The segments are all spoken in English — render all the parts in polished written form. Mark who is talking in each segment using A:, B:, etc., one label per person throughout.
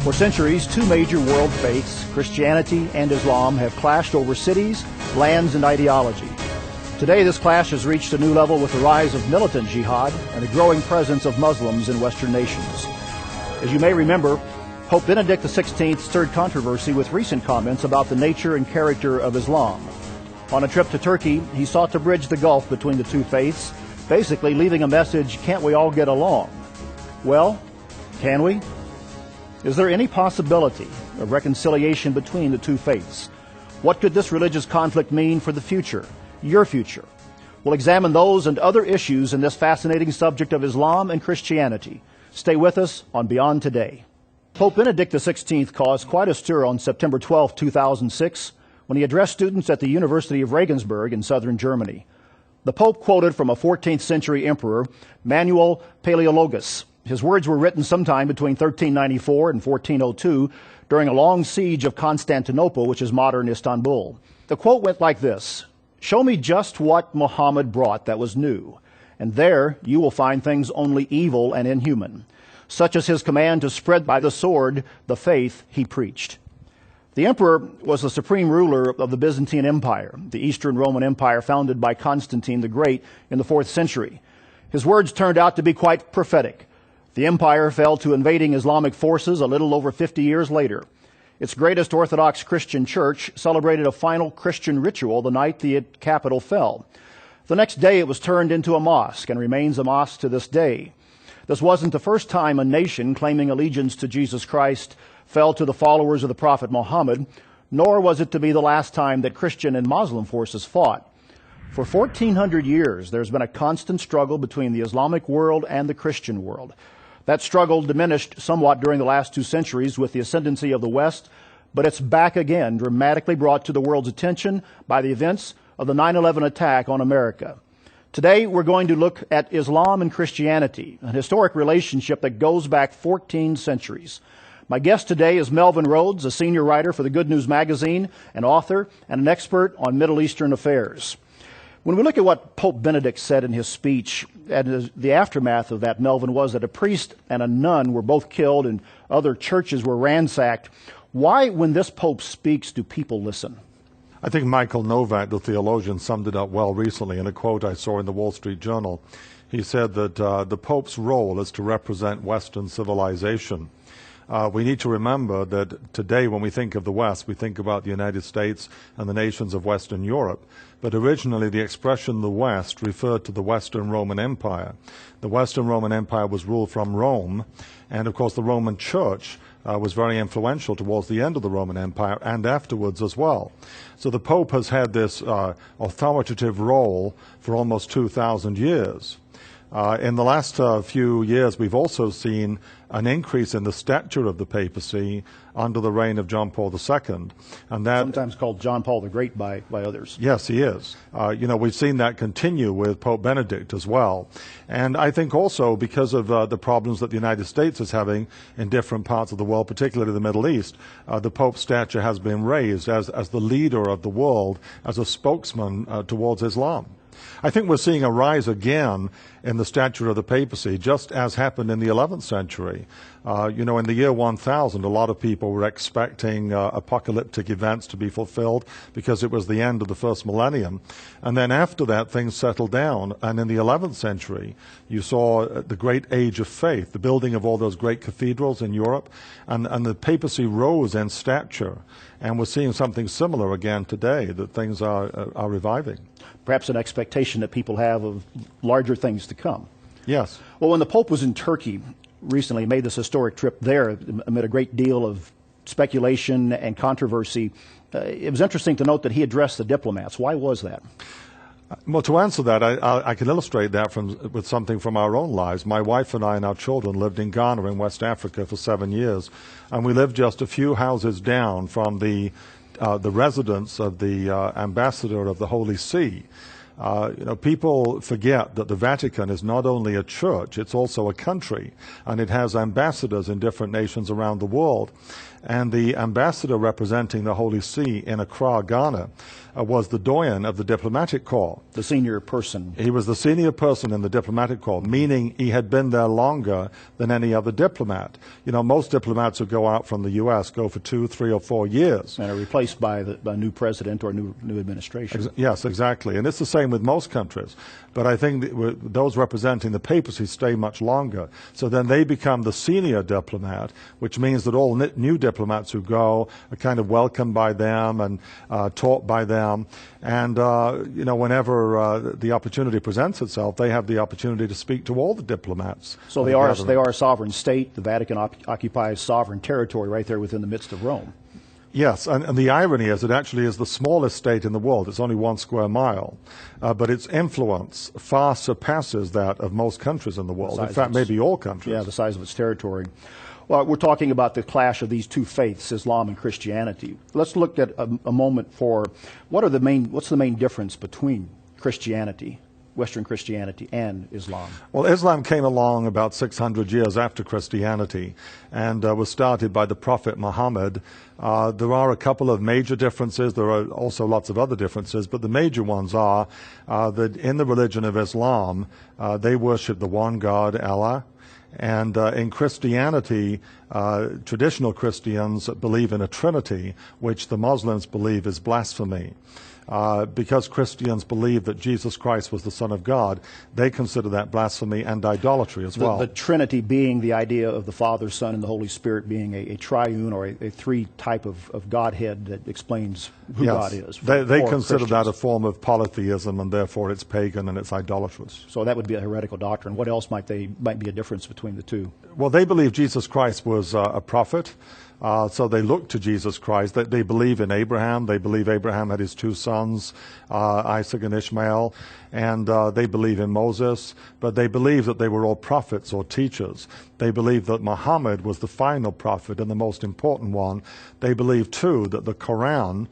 A: For centuries, two major world faiths, Christianity and Islam, have clashed over cities, lands, and ideology. Today, this clash has reached a new level with the rise of militant jihad and the growing presence of Muslims in Western nations. As you may remember, Pope Benedict XVI stirred controversy with recent comments about the nature and character of Islam. On a trip to Turkey, he sought to bridge the gulf between the two faiths, basically leaving a message, can't we all get along? Well, can we? Is there any possibility of reconciliation between the two faiths? What could this religious conflict mean for the future, your future? We'll examine those and other issues in this fascinating subject of Islam and Christianity. Stay with us on Beyond Today. Pope Benedict XVI caused quite a stir on September 12, 2006, when he addressed students at the University of Regensburg in southern Germany. The Pope quoted from a 14th century emperor, Manuel Palaeologus. His words were written sometime between 1394 and 1402 during a long siege of Constantinople, which is modern Istanbul. The quote went like this: "Show me just what Muhammad brought that was new, and there you will find things only evil and inhuman, such as his command to spread by the sword the faith he preached." The emperor was the supreme ruler of the Byzantine Empire, the Eastern Roman Empire founded by Constantine the Great in the 4th century. His words turned out to be quite prophetic. The empire fell to invading Islamic forces a little over 50 years later. Its greatest Orthodox Christian church celebrated a final Christian ritual the night the capital fell. The next day it was turned into a mosque and remains a mosque to this day. This wasn't the first time a nation claiming allegiance to Jesus Christ fell to the followers of the Prophet Muhammad, nor was it to be the last time that Christian and Muslim forces fought. For 1,400 years, there's been a constant struggle between the Islamic world and the Christian world. That struggle diminished somewhat during the last 2 centuries with the ascendancy of the West, but it's back again, dramatically brought to the world's attention by the events of the 9/11 attack on America. Today, we're going to look at Islam and Christianity, an historic relationship that goes back 14 centuries. My guest today is Melvin Rhodes, a senior writer for the Good News magazine, an author, and an expert on Middle Eastern affairs. When we look at what Pope Benedict said in his speech, and the aftermath of that, Melvin, was that a priest and a nun were both killed and other churches were ransacked. Why, when this Pope speaks, do people listen?
B: I think Michael Novak, the theologian, summed it up well recently in a quote I saw in the Wall Street Journal. He said that the Pope's role is to represent Western civilization. We need to remember that today when we think of the West, we think about the United States and the nations of Western Europe. But originally the expression the West referred to the Western Roman Empire. The Western Roman Empire was ruled from Rome, and of course the Roman Church was very influential towards the end of the Roman Empire and afterwards as well. So the Pope has had this authoritative role for almost 2,000 years. In the last few years, we've also seen an increase in the stature of the papacy under the reign of John Paul II. And that,
A: sometimes called John Paul the Great by others.
B: Yes, he is. We've seen that continue with Pope Benedict as well. And I think also because of the problems that the United States is having in different parts of the world, particularly the Middle East, the Pope's stature has been raised as the leader of the world, as a spokesman towards Islam. I think we're seeing a rise again in the stature of the papacy, just as happened in the 11th century. In the year 1000, a lot of people were expecting apocalyptic events to be fulfilled because it was the end of the first millennium. And then after that, things settled down. And in the 11th century, you saw the great age of faith, the building of all those great cathedrals in Europe, and the papacy rose in stature. And we're seeing something similar again today, that things are reviving.
A: Perhaps an expectation that people have of larger things to come.
B: Yes.
A: Well, when the Pope was in Turkey recently, he made this historic trip there amid a great deal of speculation and controversy. It was interesting to note that he addressed the diplomats. Why was that?
B: Well, to answer that, I can illustrate that with something from our own lives. My wife and I and our children lived in Ghana in West Africa for 7 years, and we lived just a few houses down from the residence of the ambassador of the Holy See. People forget that the Vatican is not only a church, it's also a country, and it has ambassadors in different nations around the world. And the ambassador representing the Holy See in Accra, Ghana, was the doyen of the diplomatic corps.
A: The senior person.
B: He was the senior person in the diplomatic corps, meaning he had been there longer than any other diplomat. Most diplomats who go out from the U.S. go for 2, 3, or 4 years.
A: And are replaced by a new president or new administration.
B: Yes, exactly. And it's the same with most countries. But I think those representing the papacy stay much longer. So then they become the senior diplomat, which means that all new diplomats who go are kind of welcomed by them and taught by them. And, whenever the opportunity presents itself, they have the opportunity to speak to all the diplomats.
A: So they are a sovereign state. The Vatican occupies sovereign territory right there within the midst of Rome.
B: Yes, and the irony is it actually is the smallest state in the world. It's only 1 square mile. But its influence far surpasses that of most countries in the world. In fact, maybe all countries.
A: Yeah, the size of its territory. Well, we're talking about the clash of these two faiths, Islam and Christianity. Let's look at a moment for what's the main difference between Christianity, Western Christianity, and Islam?
B: Well, Islam came along about 600 years after Christianity and was started by the Prophet Muhammad. There are a couple of major differences. There are also lots of other differences, but the major ones are that in the religion of Islam, they worship the one God, Allah. And in Christianity, traditional Christians believe in a Trinity, which the Muslims believe is blasphemy. Because Christians believe that Jesus Christ was the Son of God, they consider that blasphemy and idolatry as well.
A: The Trinity being the idea of the Father, Son, and the Holy Spirit being a triune or a three type of Godhead that explains who God is.
B: They consider that a form of polytheism, and therefore it's pagan and it's idolatrous.
A: So that would be a heretical doctrine. What else might be a difference between the two?
B: Well, they believe Jesus Christ was a prophet. So they look to Jesus Christ. They believe in Abraham. They believe Abraham had his 2 sons, Isaac and Ishmael. And they believe in Moses. But they believe that they were all prophets or teachers. They believe that Muhammad was the final prophet and the most important one. They believe, too, that the Quran,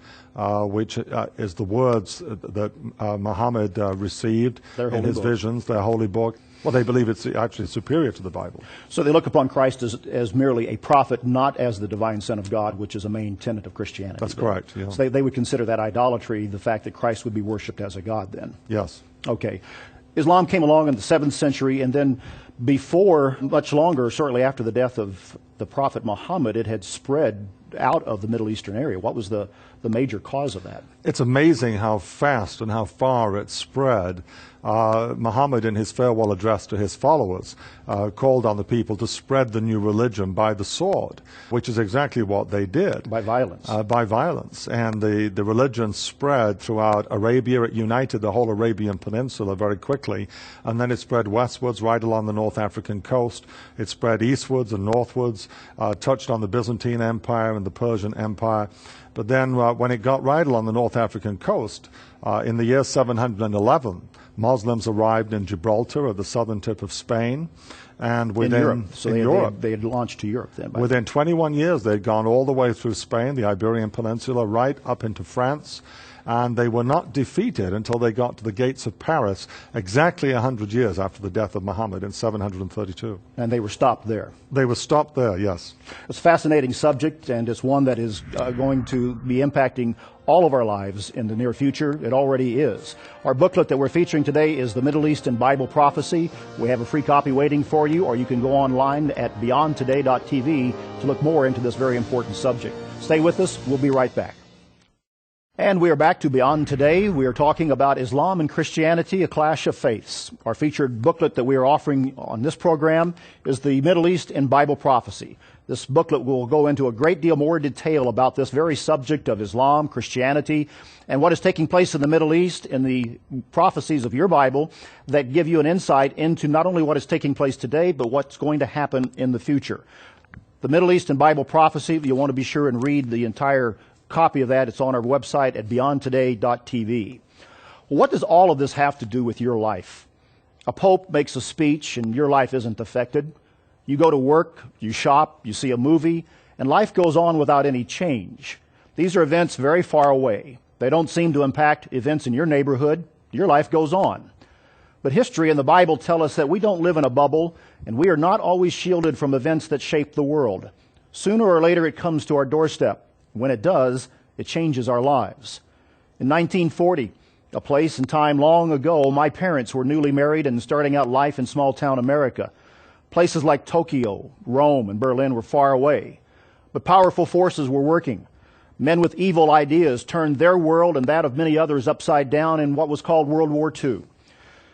B: which is the words that Muhammad received in his visions, their holy book, well, they believe it's actually superior to the Bible.
A: So they look upon Christ as merely a prophet, not as the divine Son of God, which is a main tenet of Christianity.
B: That's correct. Yeah.
A: So they would consider that idolatry, the fact that Christ would be worshipped as a God then.
B: Yes.
A: Okay. Islam came along in the 7th century, and then before, much longer, shortly after the death of the Prophet Muhammad, it had spread out of the Middle Eastern area. What was the major cause of that?
B: It's amazing how fast and how far it spread. Muhammad, in his farewell address to his followers, called on the people to spread the new religion by the sword, which is exactly what they did.
A: By violence.
B: By violence. And the religion spread throughout Arabia. It united the whole Arabian Peninsula very quickly. And then it spread westwards, right along the North African coast. It spread eastwards and northwards, touched on the Byzantine Empire and the Persian Empire. But then when it got right along the North African coast, in the year 711, Muslims arrived in Gibraltar at the southern tip of Spain. And within
A: Europe. They had launched to Europe then.
B: Within 21 years, they'd gone all the way through Spain, the Iberian Peninsula, right up into France. And they were not defeated until they got to the gates of Paris, exactly 100 years after the death of Muhammad in 732.
A: And they were stopped there.
B: They were stopped there, yes.
A: It's a fascinating subject, and it's one that is going to be impacting all of our lives in the near future. It already is. Our booklet that we're featuring today is The Middle East and Bible Prophecy. We have a free copy waiting for you, or you can go online at beyondtoday.tv to look more into this very important subject. Stay with us. We'll be right back. And we are back to Beyond Today. We are talking about Islam and Christianity, a clash of faiths. Our featured booklet that we are offering on this program is The Middle East and Bible Prophecy. This booklet will go into a great deal more detail about this very subject of Islam, Christianity, and what is taking place in the Middle East in the prophecies of your Bible that give you an insight into not only what is taking place today, but what's going to happen in the future. The Middle East and Bible Prophecy, you'll want to be sure and read the entire copy of that. It's on our website at beyondtoday.tv. What does all of this have to do with your life? A pope makes a speech and your life isn't affected. You go to work, you shop, you see a movie, and life goes on without any change. These are events very far away. They don't seem to impact events in your neighborhood, Your life goes on. But history and the Bible tell us that we don't live in a bubble, and we are not always shielded from events that shape the world. Sooner or later it comes to our doorstep. When it does, it changes our lives. In 1940, a place and time long ago, my parents were newly married and starting out life in small-town America. Places like Tokyo, Rome, and Berlin were far away. But powerful forces were working. Men with evil ideas turned their world and that of many others upside down in what was called World War II.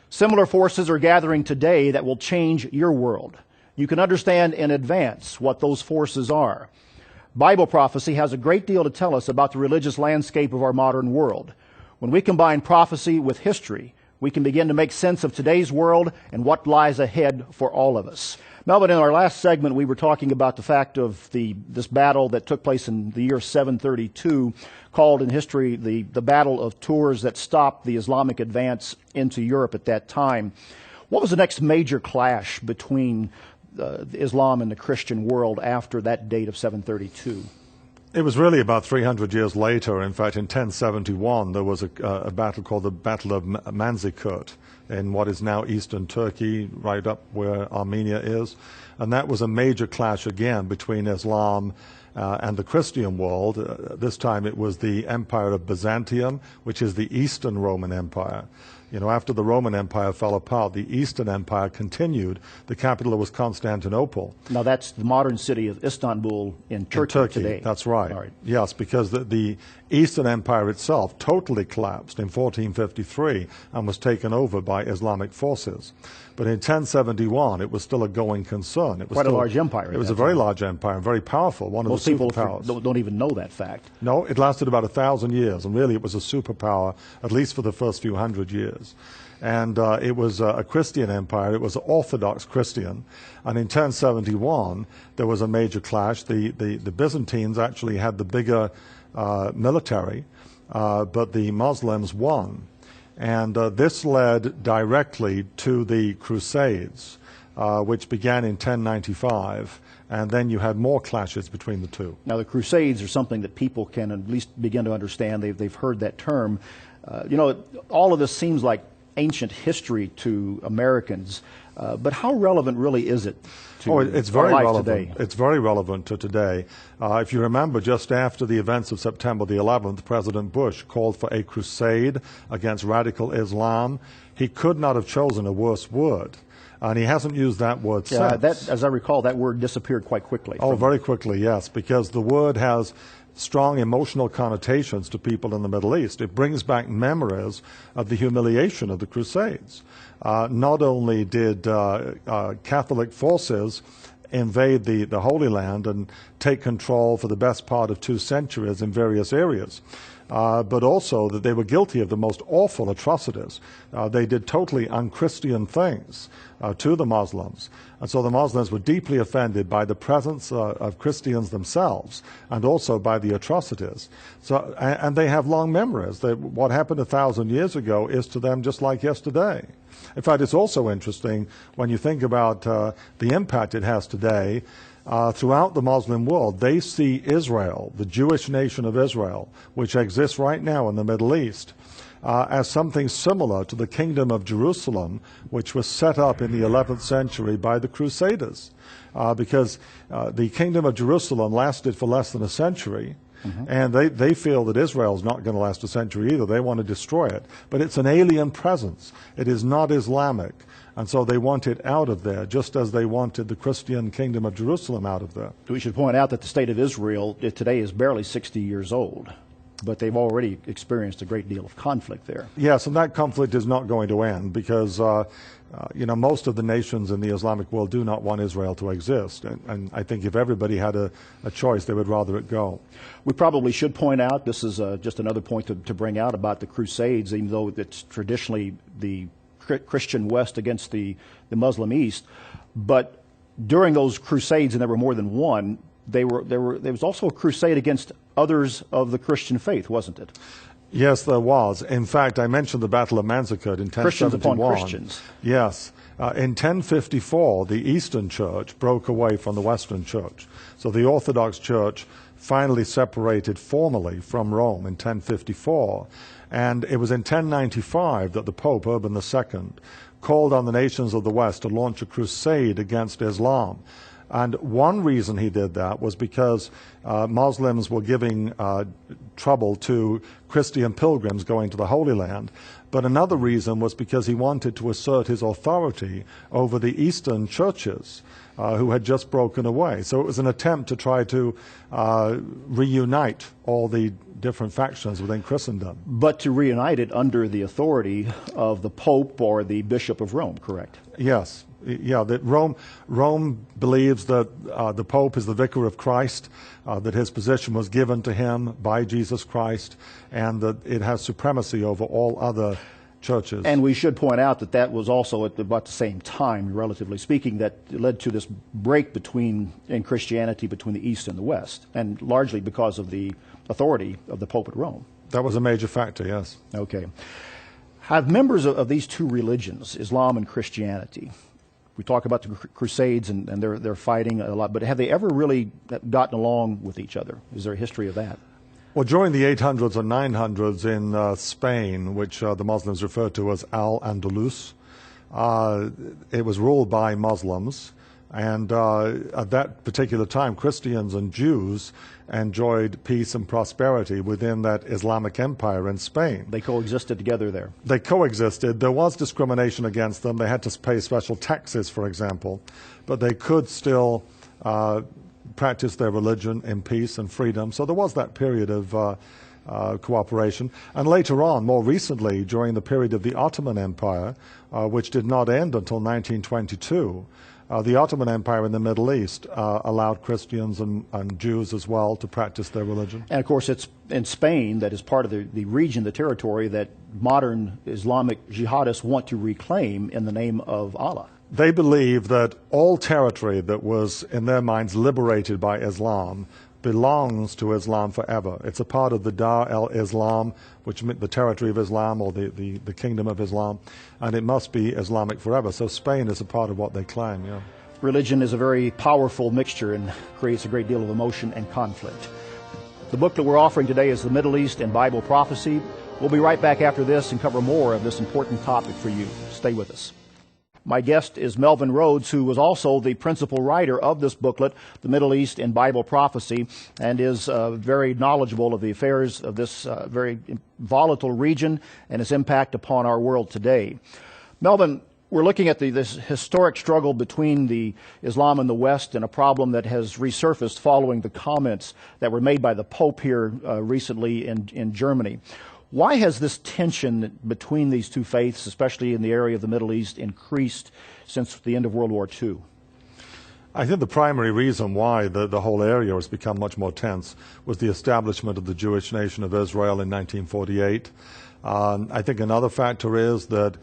A: Similar forces are gathering today that will change your world. You can understand in advance what those forces are. Bible prophecy has a great deal to tell us about the religious landscape of our modern world. When we combine prophecy with history, we can begin to make sense of today's world and what lies ahead for all of us. Melvin, in our last segment, we were talking about the fact of this battle that took place in the year 732, called in history the Battle of Tours, that stopped the Islamic advance into Europe at that time. What was the next major clash between Islam and the Christian world after that date of 732?
B: It was really about 300 years later. In fact, in 1071, there was a battle called the Battle of Manzikert in what is now eastern Turkey, right up where Armenia is. And that was a major clash again between Islam and the Christian world. This time it was the Empire of Byzantium, which is the Eastern Roman Empire. You know, after the Roman Empire fell apart, the Eastern Empire continued. The capital was Constantinople.
A: Now that's the modern city of Istanbul in Turkey today.
B: That's right.
A: All right.
B: Yes, because the Eastern Empire itself totally collapsed in 1453 and was taken over by Islamic forces. But in 1071, it was still a going concern. It was
A: quite a large empire.
B: It was a very large empire and very powerful, one of the superpowers.
A: Most people don't even know that fact.
B: No, it lasted about 1,000 years, and really it was a superpower, at least for the first few hundred years. And it was a Christian empire. It was Orthodox Christian. And in 1071, there was a major clash. The Byzantines actually had the bigger military, but the Muslims won. And this led directly to the Crusades, which began in 1095. And then you had more clashes between the two.
A: Now, the Crusades are something that people can at least begin to understand. They've heard that term. You know, all of this seems like ancient history to Americans, but how relevant really is it to
B: it's very
A: our life
B: relevant.
A: today?
B: It's very relevant to today. If you remember, just after the events of September the 11th, President Bush called for a crusade against radical Islam. He could not have chosen a worse word. And he hasn't used that word since.
A: As I recall, that word disappeared quite quickly.
B: Oh, very quickly, yes, because the word has strong emotional connotations to people in the Middle East. It brings back memories of the humiliation of the Crusades. Not only did Catholic forces invade the Holy Land and take control for the best part of 2 centuries in various areas, but also that they were guilty of the most awful atrocities. They did totally unchristian things to the Muslims. And so the Muslims were deeply offended by the presence of Christians themselves and also by the atrocities. So, and they have long memories. What happened 1,000 years ago is to them just like yesterday. In fact, it's also interesting when you think about the impact it has today. Throughout the Muslim world, they see Israel, the Jewish nation of Israel, which exists right now in the Middle East, as something similar to the Kingdom of Jerusalem, which was set up in the 11th century by the Crusaders. Because the Kingdom of Jerusalem lasted for less than a century, and they feel that Israel is not going to last a century either. They want to destroy it. But it's an alien presence. It is not Islamic. And so they want it out of there, just as they wanted the Christian Kingdom of Jerusalem out of there.
A: We should point out that the state of Israel today is barely 60 years old, but they've already experienced a great deal of conflict there.
B: Yes, and that conflict is not going to end because, most of the nations in the Islamic world do not want Israel to exist. And I think if everybody had a choice, they would rather it go.
A: We probably should point out, this is just another point to bring out about the Crusades, even though it's traditionally the Christian West against the Muslim East. But during those crusades, and there were more than one, there was also a crusade against others of the Christian faith, wasn't it?
B: Yes, there was. In fact, I mentioned the Battle of Manzikert in 1071.
A: Christians upon Christians.
B: Yes. In 1054, the Eastern Church broke away from the Western Church. So the Orthodox Church finally separated formally from Rome in 1054. And it was in 1095 that the Pope, Urban II, called on the nations of the West to launch a crusade against Islam. And one reason he did that was because Muslims were giving trouble to Christian pilgrims going to the Holy Land. But another reason was because he wanted to assert his authority over the Eastern churches who had just broken away. So it was an attempt to try to reunite all the different factions within Christendom.
A: But to reunite it under the authority of the Pope or the Bishop of Rome, correct?
B: Yes. Yeah, that Rome believes that the Pope is the vicar of Christ, that his position was given to him by Jesus Christ, and that it has supremacy over all other churches.
A: And we should point out that that was also at about the same time, relatively speaking, that led to this break in Christianity between the East and the West, and largely because of the authority of the Pope at Rome.
B: That was a major factor, yes.
A: Okay. Have members of these two religions, Islam and Christianity, we talk about the Crusades and they're fighting a lot, but have they ever really gotten along with each other? Is there a history of that?
B: Well, during the 800s and 900s in Spain, which the Muslims refer to as Al-Andalus, it was ruled by Muslims. And at that particular time, Christians and Jews enjoyed peace and prosperity within that Islamic empire in Spain.
A: They coexisted together there.
B: They coexisted. There was discrimination against them. They had to pay special taxes, for example. But they could still practice their religion in peace and freedom. So there was that period of cooperation. And later on, more recently, during the period of the Ottoman Empire, which did not end until 1922, the Ottoman Empire in the Middle East allowed Christians and Jews as well to practice their religion.
A: And of course, it's in Spain that is part of the region, the territory that modern Islamic jihadists want to reclaim in the name of Allah.
B: They believe that all territory that was, in their minds, liberated by Islam belongs to Islam forever. It's a part of the Dar el-Islam, which means the territory of Islam or the kingdom of Islam, and it must be Islamic forever. So Spain is a part of what they claim, yeah.
A: Religion is a very powerful mixture and creates a great deal of emotion and conflict. The book that we're offering today is The Middle East and Bible Prophecy. We'll be right back after this and cover more of this important topic for you. Stay with us. My guest is Melvin Rhodes, who was also the principal writer of this booklet, The Middle East and Bible Prophecy, and is very knowledgeable of the affairs of this very volatile region and its impact upon our world today. Melvin, we're looking at this historic struggle between the Islam and the West, and a problem that has resurfaced following the comments that were made by the Pope here recently in Germany. Why has this tension between these two faiths, especially in the area of the Middle East, increased since the end of World War II?
B: I think the primary reason why the whole area has become much more tense was the establishment of the Jewish nation of Israel in 1948. I think another factor is that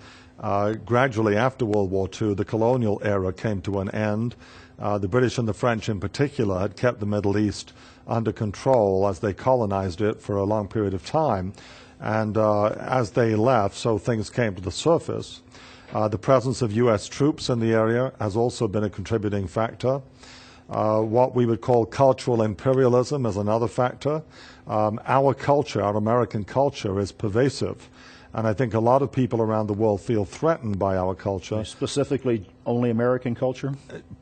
B: gradually after World War II, the colonial era came to an end. The British and the French in particular had kept the Middle East under control as they colonized it for a long period of time. And as they left, so things came to the surface. The presence of U.S. troops in the area has also been a contributing factor. What we would call cultural imperialism is another factor. Our culture, our American culture, is pervasive. And I think a lot of people around the world feel threatened by our culture.
A: Specifically, only American culture?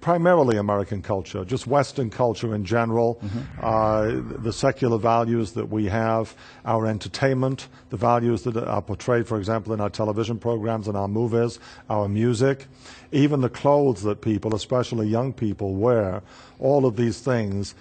B: Primarily American culture, just Western culture in general, the secular values that we have, our entertainment, the values that are portrayed, for example, in our television programs and our movies, our music, even the clothes that people, especially young people, wear. All of these things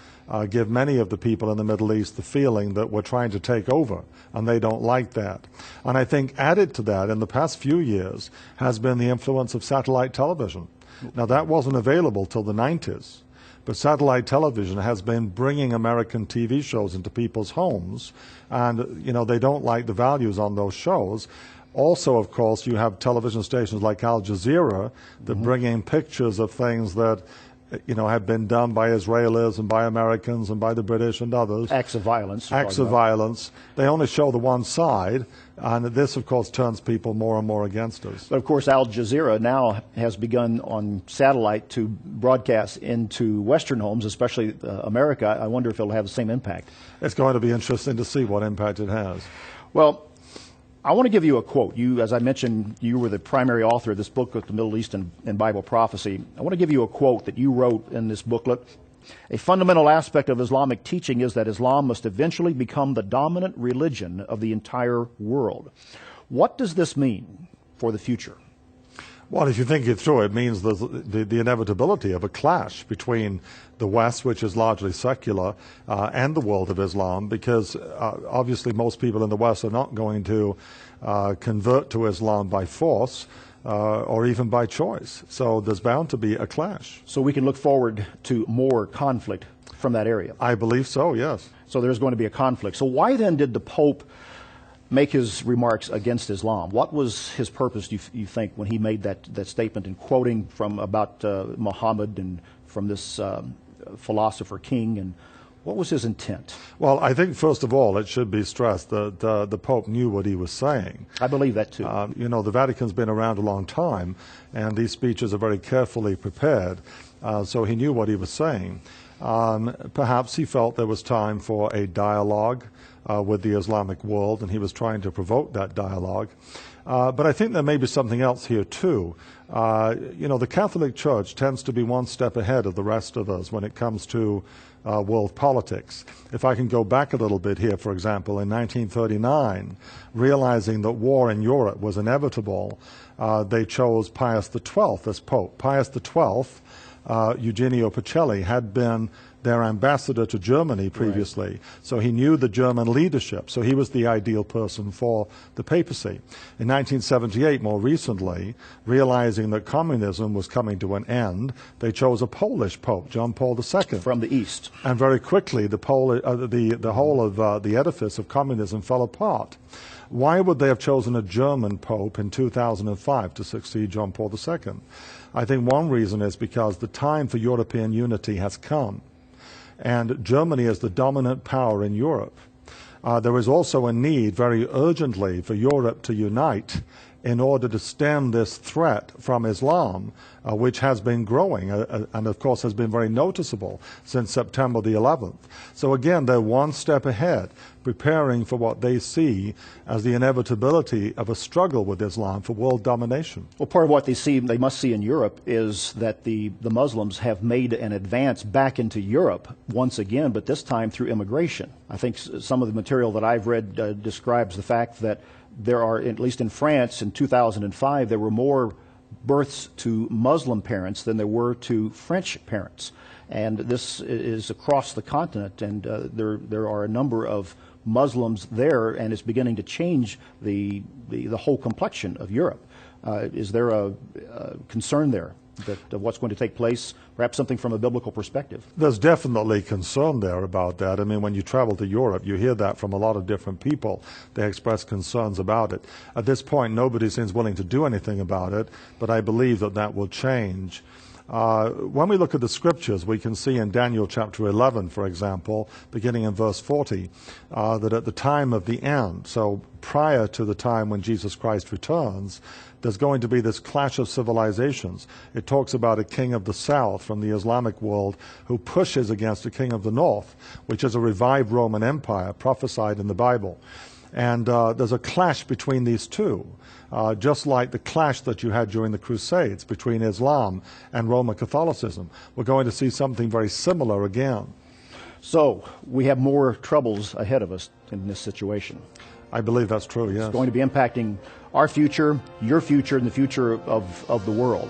B: give many of the people in the Middle East the feeling that we're trying to take over, and they don't like that. And I think added to that in the past few years has been the influence of satellite television. Now, that wasn't available till the 90s, but satellite television has been bringing American TV shows into people's homes, and, you know, they don't like the values on those shows. Also, of course, you have television stations like Al Jazeera that bring in pictures of things that have been done by Israelis and by Americans and by the British and others.
A: Acts of violence.
B: Acts of violence. They only show the one side, and this, of course, turns people more and more against us.
A: But, of course, Al Jazeera now has begun on satellite to broadcast into Western homes, especially America. I wonder if it'll have the same impact.
B: It's going to be interesting to see what impact it has.
A: Well, I want to give you a quote. You, as I mentioned, you were the primary author of this book, The Middle East and Bible Prophecy. I want to give you a quote that you wrote in this booklet. A fundamental aspect of Islamic teaching is that Islam must eventually become the dominant religion of the entire world. What does this mean for the future?
B: Well, if you think it through, it means the inevitability of a clash between the West, which is largely secular, and the world of Islam, because obviously most people in the West are not going to convert to Islam by force or even by choice. So there's bound to be a clash.
A: So we can look forward to more conflict from that area?
B: I believe so, yes.
A: So there's going to be a conflict. So why then did the Pope make his remarks against Islam? What was his purpose, do you think, when he made that statement and quoting from about Muhammad and from this philosopher king, and what was his intent?
B: Well, I think, first of all, it should be stressed that the Pope knew what he was saying.
A: I believe that, too.
B: The Vatican's been around a long time, and these speeches are very carefully prepared, so he knew what he was saying. Perhaps he felt there was time for a dialogue with the Islamic world, and he was trying to provoke that dialogue. But I think there may be something else here, too. The Catholic Church tends to be one step ahead of the rest of us when it comes to world politics. If I can go back a little bit here, for example, in 1939, realizing that war in Europe was inevitable, they chose Pius XII as Pope. Pius XII, Eugenio Pacelli, had been their ambassador to Germany previously. Right. So he knew the German leadership, so he was the ideal person for the papacy. In 1978, more recently, realizing that communism was coming to an end, they chose a Polish Pope, John Paul II.
A: From the East.
B: And very quickly, the whole of the edifice of communism fell apart. Why would they have chosen a German Pope in 2005 to succeed John Paul II? I think one reason is because the time for European unity has come. And Germany is the dominant power in Europe. There is also a need very urgently for Europe to unite in order to stem this threat from Islam, which has been growing and, of course, has been very noticeable since September the 11th. So, again, they're one step ahead, preparing for what they see as the inevitability of a struggle with Islam for world domination.
A: Well, part of what they must see in Europe is that the Muslims have made an advance back into Europe once again, but this time through immigration. I think some of the material that I've read describes the fact that there are, at least in France in 2005, there were more births to Muslim parents than there were to French parents. And this is across the continent, and there are a number of Muslims there, and it's beginning to change the whole complexion of Europe. Is there a concern there of what's going to take place, perhaps something from a biblical perspective?
B: There's definitely concern there about that. I mean, when you travel to Europe, you hear that from a lot of different people. They express concerns about it. At this point, nobody seems willing to do anything about it, but I believe that will change. When we look at the scriptures, we can see in Daniel chapter 11, for example, beginning in verse 40, that at the time of the end, so prior to the time when Jesus Christ returns, there's going to be this clash of civilizations. It talks about a king of the south from the Islamic world who pushes against a king of the north, which is a revived Roman Empire prophesied in the Bible. And there's a clash between these two, just like the clash that you had during the Crusades between Islam and Roman Catholicism. We're going to see something very similar again.
A: So we have more troubles ahead of us in this situation.
B: I believe that's true, yes.
A: It's going to be impacting our future, your future, and the future of the world.